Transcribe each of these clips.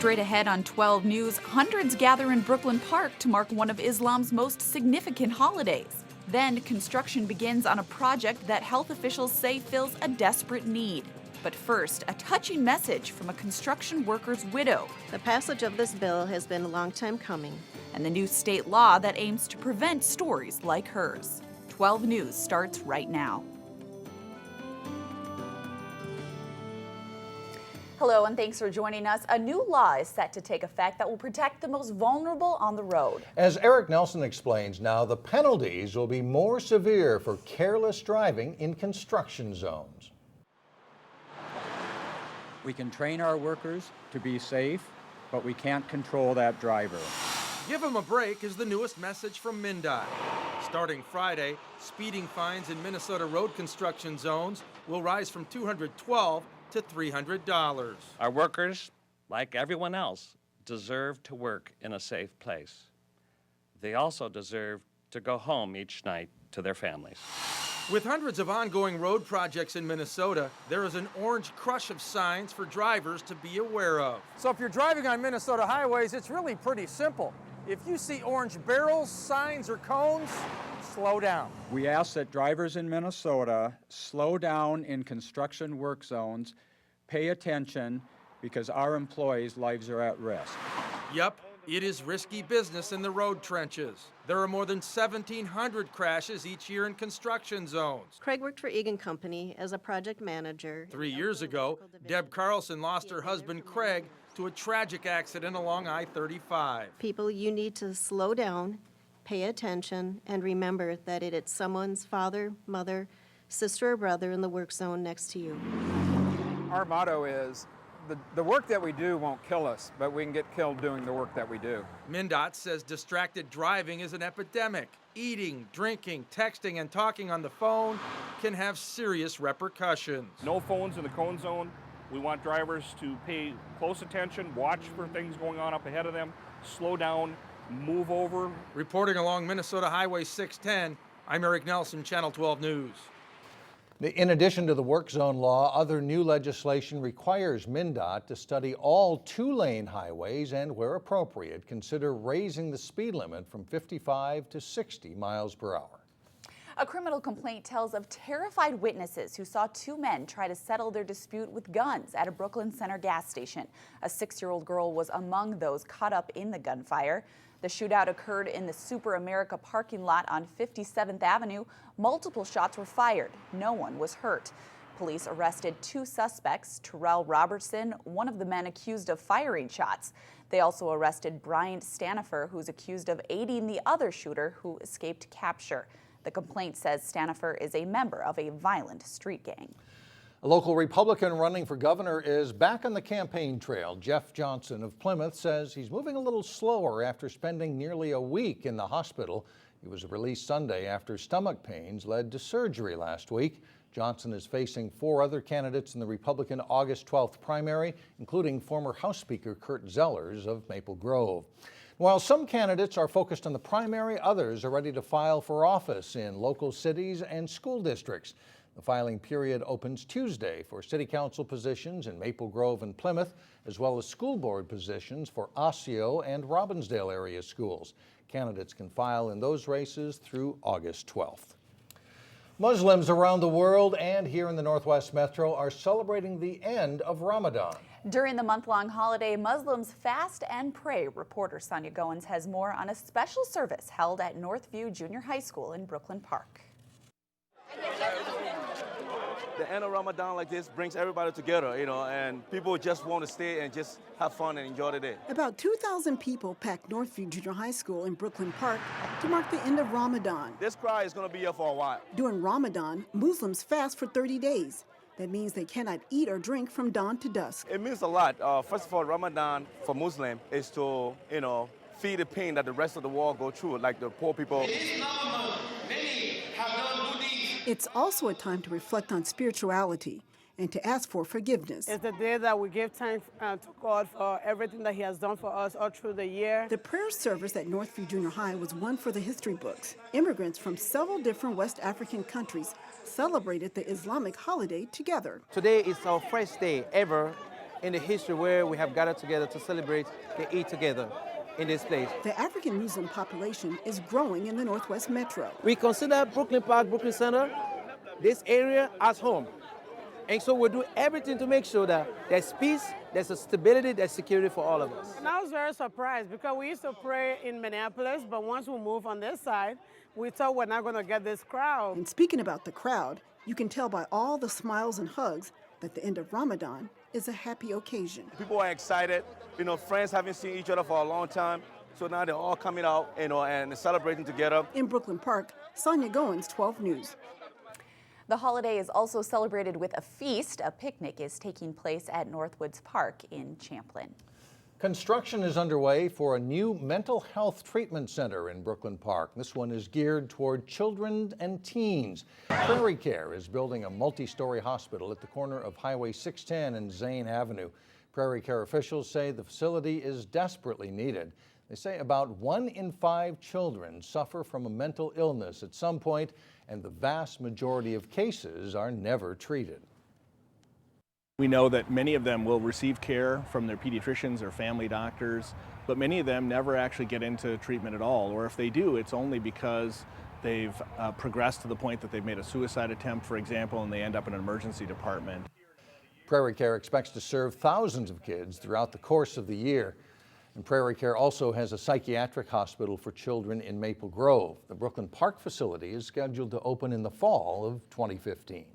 Straight ahead on 12 News, hundreds gather in Brooklyn Park to mark one of Islam's most significant holidays. Then, construction begins on a project that health officials say fills a desperate need. But first, a touching message from a construction worker's widow. The passage of this bill has been a long time coming. And the new state law that aims to prevent stories like hers. 12 News starts right now. Hello, and thanks for joining us. A new law is set to take effect that will protect the most vulnerable on the road. As Eric Nelson explains now, the penalties will be more severe for careless driving in construction zones. We can train our workers to be safe, but we can't control that driver. Give them a break is the newest message from MnDOT. Starting Friday, speeding fines in Minnesota road construction zones will rise from $212 to $300. Our workers, like everyone else, deserve to work in a safe place. They also deserve to go home each night to their families. With hundreds of ongoing road projects in Minnesota, there is an orange crush of signs for drivers to be aware of. So if you're driving on Minnesota highways, it's really pretty simple. If you see orange barrels, signs, or cones, slow down. We ask that drivers in Minnesota slow down in construction work zones, pay attention, because our employees' lives are at risk. Yep, it is risky business in the road trenches. There are more than 1,700 crashes each year in construction zones. Craig worked for Egan Company as a project manager. 3 years ago, Deb Carlson lost her husband Craig to a tragic accident along I-35. People, you need to slow down, pay attention, and remember that it's someone's father, mother, sister, or brother in the work zone next to you. Our motto is, the work that we do won't kill us, but we can get killed doing the work that we do. MnDOT says distracted driving is an epidemic. Eating, drinking, texting, and talking on the phone can have serious repercussions. No phones in the cone zone. We want drivers to pay close attention, watch for things going on up ahead of them, slow down, move over. Reporting along Minnesota Highway 610, I'm Eric Nelson, Channel 12 News. In addition to the work zone law, other new legislation requires MnDOT to study all two-lane highways and, where appropriate, consider raising the speed limit from 55 to 60 miles per hour. A criminal complaint tells of terrified witnesses who saw two men try to settle their dispute with guns at a Brooklyn Center gas station. A 6-year-old girl was among those caught up in the gunfire. The shootout occurred in the Super America parking lot on 57th Avenue. Multiple shots were fired. No one was hurt. Police arrested 2 suspects, Terrell Robertson, one of the men accused of firing shots. They also arrested Bryant Stanifer, who's accused of aiding the other shooter who escaped capture. The complaint says Stanifer is a member of a violent street gang. A local Republican running for governor is back on the campaign trail. Jeff Johnson of Plymouth says he's moving a little slower after spending nearly a week in the hospital. He was released Sunday after stomach pains led to surgery last week. Johnson is facing 4 other candidates in the Republican August 12th primary, including former House Speaker Kurt Zellers of Maple Grove. While some candidates are focused on the primary, others are ready to file for office in local cities and school districts. The filing period opens Tuesday for city council positions in Maple Grove and Plymouth, as well as school board positions for Osseo and Robbinsdale area schools. Candidates can file in those races through August 12th. Muslims around the world and here in the Northwest Metro are celebrating the end of Ramadan. During the month-long holiday, Muslims fast and pray. Reporter Sonia Goins has more on a special service held at Northview Junior High School in Brooklyn Park. The end of Ramadan like this brings everybody together, and people just want to stay and just have fun and enjoy the day. About 2,000 people packed Northview Junior High School in Brooklyn Park to mark the end of Ramadan. This crowd is going to be here for a while. During Ramadan, Muslims fast for 30 days. That means they cannot eat or drink from dawn to dusk. It means a lot. First of all, Ramadan for Muslim is to, feel the pain that the rest of the world go through, like the poor people. It's also a time to reflect on spirituality and to ask for forgiveness. It's the day that we give thanks to God for everything that He has done for us all through the year. The prayer service at Northview Junior High was one for the history books. Immigrants from several different West African countries celebrated the Islamic holiday together. Today is our first day ever in the history where we have gathered together to celebrate the Eid together in this place. The African Muslim population is growing in the Northwest Metro. We consider Brooklyn Park, Brooklyn Center, this area as home. And so we'll do everything to make sure that there's peace, there's a stability, there's security for all of us. And I was very surprised because we used to pray in Minneapolis, but once we moved on this side, we thought we're not going to get this crowd. And speaking about the crowd, you can tell by all the smiles and hugs that the end of Ramadan is a happy occasion. People are excited. You know, friends haven't seen each other for a long time. So now they're all coming out, you know, and celebrating together. In Brooklyn Park, Sonia Goins, 12 News. The holiday is also celebrated with a feast. A picnic is taking place at Northwoods Park in Champlin. Construction is underway for a new mental health treatment center in Brooklyn Park. This one is geared toward children and teens. PrairieCare is building a multi-story hospital at the corner of Highway 610 and Zane Avenue. PrairieCare officials say the facility is desperately needed. They say about 1 in 5 children suffer from a mental illness at some point, and the vast majority of cases are never treated. We know that many of them will receive care from their pediatricians or family doctors, but many of them never actually get into treatment at all, or if they do, it's only because they've progressed to the point that they've made a suicide attempt, for example, and they end up in an emergency department. PrairieCare expects to serve thousands of kids throughout the course of the year. And PrairieCare also has a psychiatric hospital for children in Maple Grove. The Brooklyn Park facility is scheduled to open in the fall of 2015.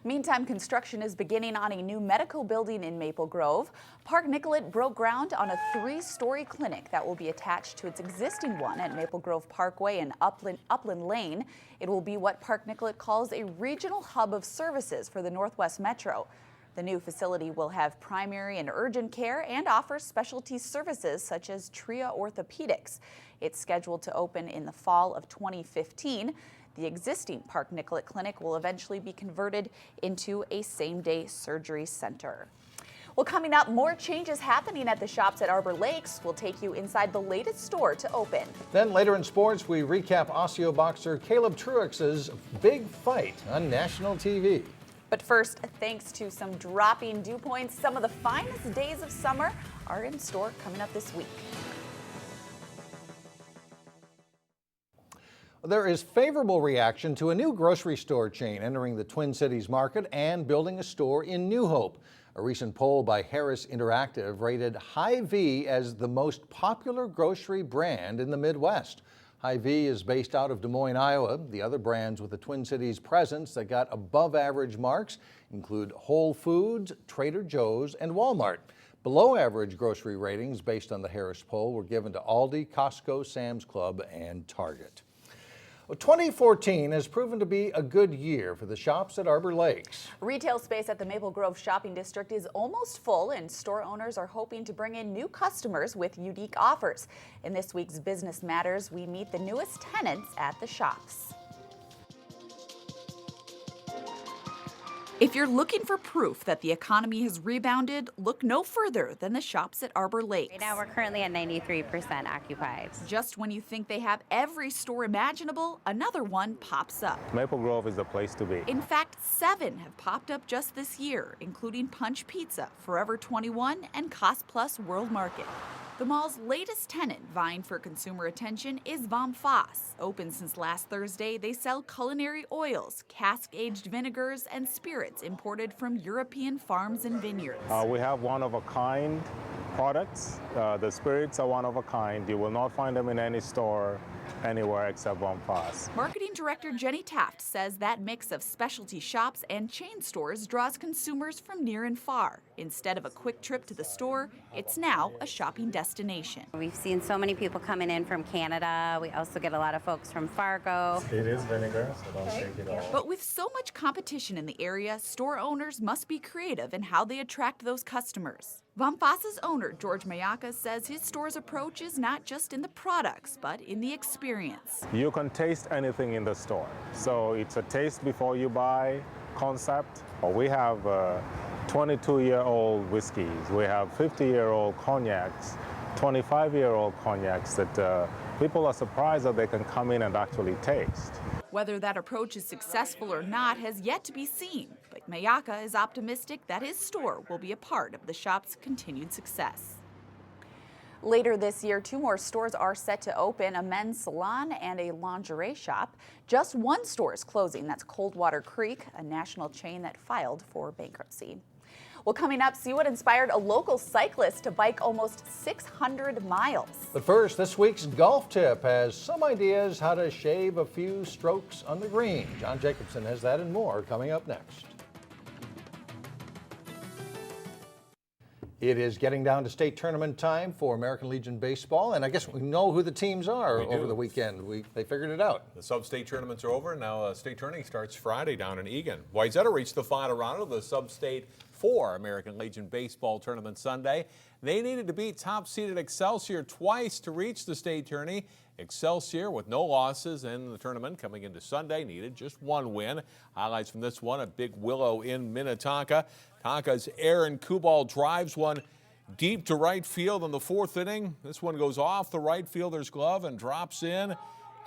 Meantime, construction is beginning on a new medical building in Maple Grove. Park Nicollet broke ground on a 3-story clinic that will be attached to its existing one at Maple Grove Parkway and Upland Lane. It will be what Park Nicollet calls a regional hub of services for the Northwest Metro. The new facility will have primary and urgent care and offers specialty services such as TRIA orthopedics. It's scheduled to open in the fall of 2015. The existing Park Nicollet Clinic will eventually be converted into a same-day surgery center. Well, coming up, more changes happening at the shops at Arbor Lakes. We'll take you inside the latest store to open. Then later in sports, we recap Osseo boxer Caleb Truax's big fight on national TV. But first, thanks to some dropping dew points, some of the finest days of summer are in store coming up this week. There is favorable reaction to a new grocery store chain entering the Twin Cities market and building a store in New Hope. A recent poll by Harris Interactive rated Hy-Vee as the most popular grocery brand in the Midwest. Hy-Vee is based out of Des Moines, Iowa. The other brands with the Twin Cities presence that got above average marks include Whole Foods, Trader Joe's, and Walmart. Below average grocery ratings based on the Harris poll were given to Aldi, Costco, Sam's Club, and Target. 2014 has proven to be a good year for the shops at Arbor Lakes. Retail space at the Maple Grove Shopping District is almost full, and store owners are hoping to bring in new customers with unique offers. In this week's Business Matters, we meet the newest tenants at the shops. If you're looking for proof that the economy has rebounded, look no further than the shops at Arbor Lakes. Right now we're currently at 93% occupied. Just when you think they have every store imaginable, another one pops up. Maple Grove is the place to be. In fact, 7 have popped up just this year, including Punch Pizza, Forever 21, and Cost Plus World Market. The mall's latest tenant vying for consumer attention is Fass. Open since last Thursday, they sell culinary oils, cask-aged vinegars, and spirits imported from European farms and vineyards. We have one-of-a-kind products. The spirits are one of a kind. You will not find them in any store anywhere except Fass. Marketing Director Jenny Taft says that mix of specialty shops and chain stores draws consumers from near and far. Instead of a quick trip to the store, it's now a shopping destination. We've seen so many people coming in from Canada. We also get a lot of folks from Fargo. It is vinegar, so don't take it all. But with so much competition in the area, store owners must be creative in how they attract those customers. Fass's owner, George Mayaka, says his store's approach is not just in the products, but in the experience. You can taste anything in the store. So it's a taste before you buy concept. We have 22-year-old whiskeys. We have 50-year-old cognacs, 25-year-old cognacs that people are surprised that they can come in and actually taste. Whether that approach is successful or not has yet to be seen, but Mayaka is optimistic that his store will be a part of the shop's continued success. Later this year, 2 more stores are set to open, a men's salon and a lingerie shop. Just one store is closing, that's Coldwater Creek, a national chain that filed for bankruptcy. Well, coming up, see what inspired a local cyclist to bike almost 600 miles. But first, this week's golf tip has some ideas how to shave a few strokes on the green. John Jacobson has that and more coming up next. It is getting down to state tournament time for American Legion Baseball, and I guess we know who the teams are over the weekend. They figured it out. The sub-state tournaments are over. Now state tourney starts Friday down in Eagan. Wayzata reached the final round of the sub-state 4 American Legion Baseball tournament Sunday. They needed to beat top-seeded Excelsior twice to reach the state tourney. Excelsior, with no losses in the tournament coming into Sunday, needed just 1 win. Highlights from this one at Big Willow in Minnetonka. Tonka's Aaron Kubal drives one deep to right field in the 4th inning. This one goes off the right fielder's glove and drops in.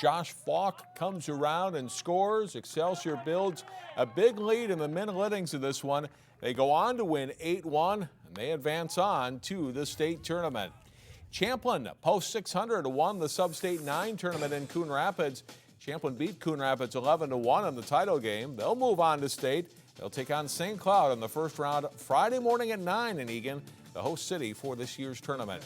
Josh Falk comes around and scores. Excelsior builds a big lead in the middle innings of this one. They go on to win 8-1, and they advance on to the state tournament. Champlin post 600 won the sub-state 9 tournament in Coon Rapids. Champlin beat Coon Rapids 11-1 in the title game. They'll move on to state. They'll take on St. Cloud in the first round Friday morning at 9 in Eagan, the host city for this year's tournament.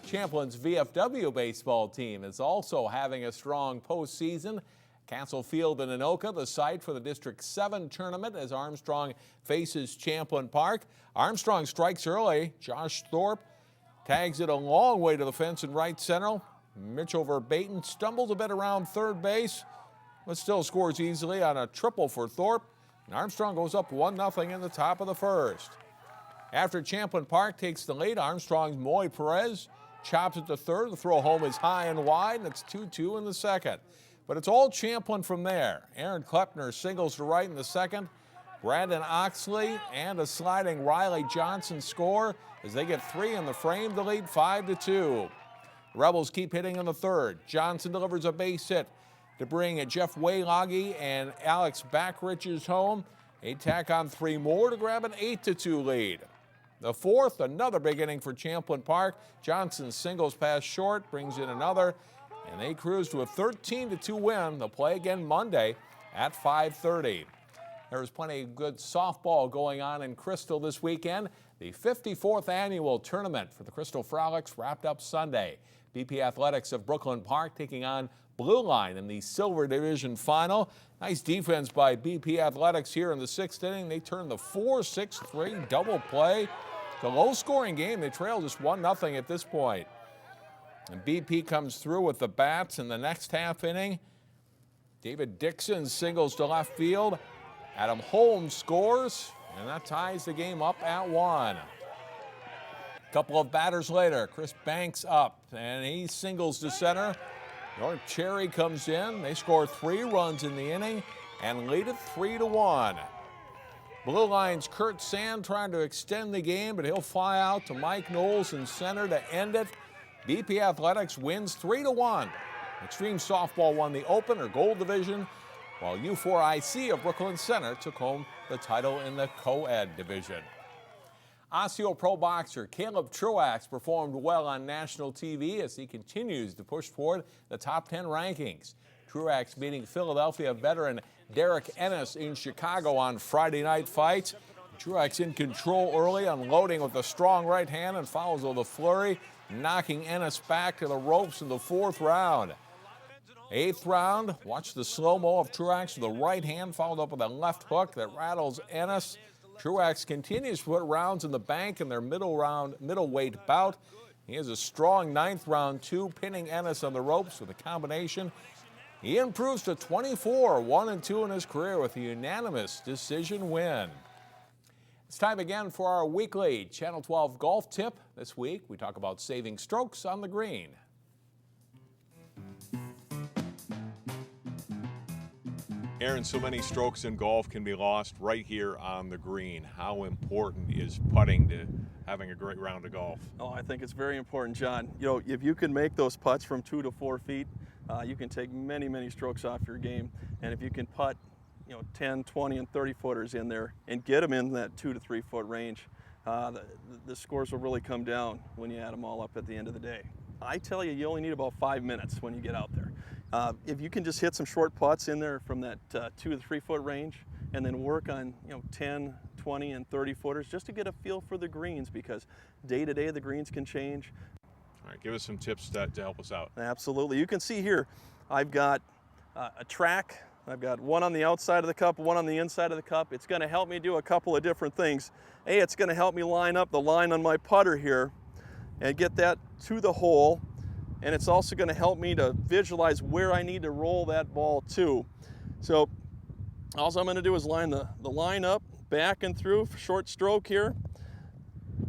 Champlin's VFW baseball team is also having a strong postseason. Castle Field in Anoka, the site for the District 7 tournament as Armstrong faces Champlin Park. Armstrong strikes early. Josh Thorpe tags it a long way to the fence in right center. Mitchell Verbaten stumbles a bit around third base, but still scores easily on a triple for Thorpe. And Armstrong goes up 1-0 in the top of the first. After Champlin Park takes the lead, Armstrong's Moy Perez chops it to third. The throw home is high and wide, and it's 2-2 in the second. But it's all Champlin from there. Aaron Klepner singles to right in the second. Brandon Oxley and a sliding Riley Johnson score as they get 3 in the frame to lead 5-2. The Rebels keep hitting in the third. Johnson delivers a base hit to bring Jeff Wayloggy and Alex Backriches home. They tack on 3 more to grab an 8-2 lead. The fourth, another big inning for Champlin Park. Johnson singles past short, brings in another, and they cruise to a 13-2 win. They'll play again Monday at 5:30. There's plenty of good softball going on in Crystal this weekend. The 54th annual tournament for the Crystal Frolics wrapped up Sunday. BP Athletics of Brooklyn Park taking on Blue Line in the Silver Division final. Nice defense by BP Athletics here in the 6th inning. They turn the 4-6-3 double play. The low-scoring game, they trail just 1-0 at this point. And BP comes through with the bats in the next half inning. David Dixon singles to left field. Adam Holmes scores, and that ties the game up at 1. A couple of batters later, Chris Banks up, and he singles to center. North Cherry comes in. They score 3 runs in the inning and lead it 3-1. Blue Line's Kurt Sand trying to extend the game, but he'll fly out to Mike Knowles in center to end it. BP Athletics wins 3-1. Extreme Softball won the Open or Gold Division, while U4IC of Brooklyn Center took home the title in the Co-Ed Division. Osseo pro boxer Caleb Truax performed well on national TV as he continues to push toward the top 10 rankings. Truax beating Philadelphia veteran Derek Ennis in Chicago on Friday Night Fights. Truax in control early, unloading with a strong right hand and follows with a flurry, knocking Ennis back to the ropes in the 4th round. 8th round, watch the slow-mo of Truax with the right hand, followed up with a left hook that rattles Ennis. Truax continues to put rounds in the bank in their middleweight bout. He has a strong 9th round, 2, pinning Ennis on the ropes with a combination. He improves to 24, 1-2 in his career with a unanimous decision win. It's time again for our weekly Channel 12 golf tip. This week, we talk about saving strokes on the green. Aaron, so many strokes in golf can be lost right here on the green. How important is putting to having a great round of golf? Oh, I think it's very important, John. You know, if you can make those putts from 2 to 4 feet, you can take many, many strokes off your game. And if you can putt, 10, 20, and 30 footers in there and get them in that 2 to 3 foot range, the scores will really come down when you add them all up at the end of the day. I tell you, you only need about 5 minutes when you get out there. If you can just hit some short putts in there from that 2 to 3 foot range and then work on 10, 20, and 30 footers just to get a feel for the greens, because day to day the greens can change. All right, give us some tips to help us out. Absolutely. You can see here I've got a track. I've got one on the outside of the cup, one on the inside of the cup. It's going to help me do a couple of different things. It's going to help me line up the line on my putter here and get that to the hole. And it's also going to help me to visualize where I need to roll that ball to. So all I'm going to do is line the line up, back and through, short stroke here.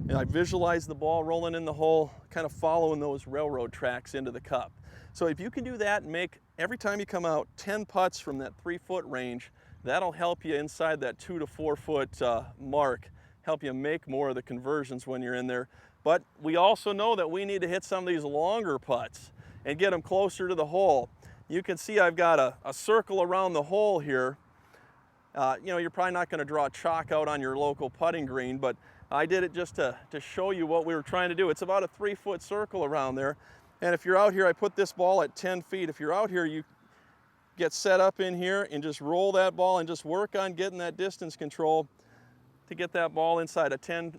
And I visualize the ball rolling in the hole, kind of following those railroad tracks into the cup. So if you can do that and make, every time you come out, 10 putts from that 3 foot range, that'll help you inside that 2 to 4 foot mark, help you make more of the conversions when you're in there. But we also know that we need to hit some of these longer putts and get them closer to the hole. You can see I've got a circle around the hole here. You're probably not going to draw chalk out on your local putting green, but I did it just to show you what we were trying to do. It's about a 3 foot circle around there. And if you're out here, I put this ball at 10 feet. If you're out here, you get set up in here and just roll that ball and just work on getting that distance control to get that ball inside a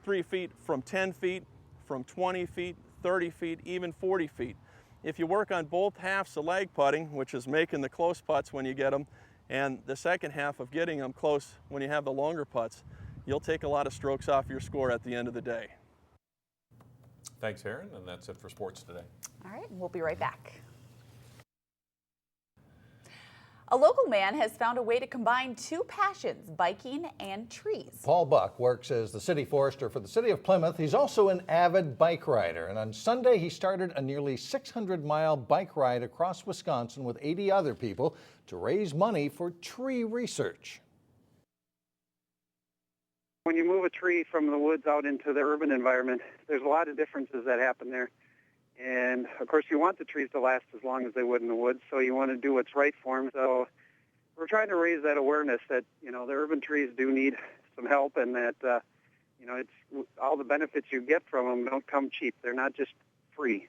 3 feet, from 10 feet, from 20 feet, 30 feet, even 40 feet. If you work on both halves of lag putting, which is making the close putts when you get them, and the second half of getting them close when you have the longer putts, you'll take a lot of strokes off your score at the end of the day. Thanks, Aaron, and that's it for sports today. All right, we'll be right back. A local man has found a way to combine two passions, biking and trees. Paul Buck works as the city forester for the city of Plymouth. He's also an avid bike rider, and on Sunday he started a nearly 600-mile bike ride across Wisconsin with 80 other people to raise money for tree research. When you move a tree from the woods out into the urban environment, there's a lot of differences that happen there. And, of course, you want the trees to last as long as they would in the woods, so you want to do what's right for them. So we're trying to raise that awareness that, the urban trees do need some help, and that, it's all the benefits you get from them don't come cheap. They're not just free.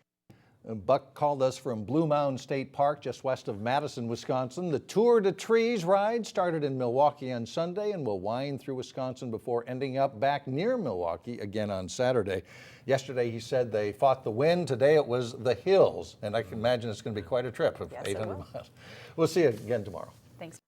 Buck called us from Blue Mound State Park, just west of Madison, Wisconsin. The Tour de Trees ride started in Milwaukee on Sunday and will wind through Wisconsin before ending up back near Milwaukee again on Saturday. Yesterday, he said they fought the wind. Today, it was the hills, and I can imagine it's going to be quite a trip of 800 miles. We'll see you again tomorrow. Thanks.